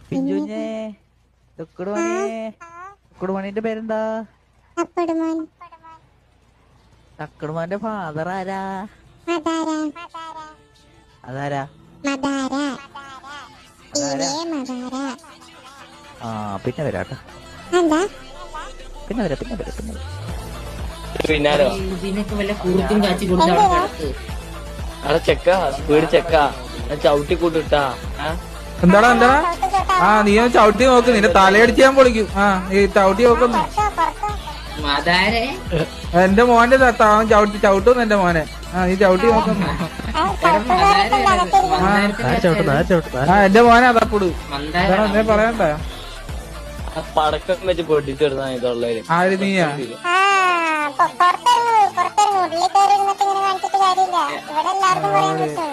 പിഞ്ചുഞ്ഞേ തുക്കുടുമണിന്റെ പേരെന്താ? തക്കുടുമാന്റെ ഫാദർ ആരാ? അതാരാ? ആ പിന്നെ വരാട്ടോ. പിന്നെ വരാം. പിന്നാലോ ഇതിനൊക്കെ വല്ല കുറുക്കും കാച്ചി കൊടുത്താണ് അവിടെ ചെക്ക സ്പീഡ് ചെക്ക ചവിട്ടി കൂട്ടിട്ടാ. എന്താടാ ആ നീ ചവിട്ടി നോക്ക്, നിന്റെ തലയടിച്ച് ഞാൻ പൊളിക്കും. ആ നീ ചവിട്ടി നോക്കുന്നു. അതാരെ എന്റെ മോന്റെ ചവിട്ടുന്നു എന്റെ മോനെ. ആ നീ ചവിട്ടി നോക്കുന്നു. ആ എന്റെ മോനെ അതപ്പുട് എന്നെ പറയണ്ട. പടക്കം വെച്ച് പൊട്ടിച്ചെടുത്താ ഇതുള്ളവര്. ആര് നീയാ? പുറത്തിറങ്ങി ഉള്ളിൽ കയറി ഇരുന്നിട്ട് ഇങ്ങനെ കാണിച്ചിട്ട് കാര്യമില്ല. ഇവിടെ എല്ലാവർക്കും പറയാൻ പറ്റും.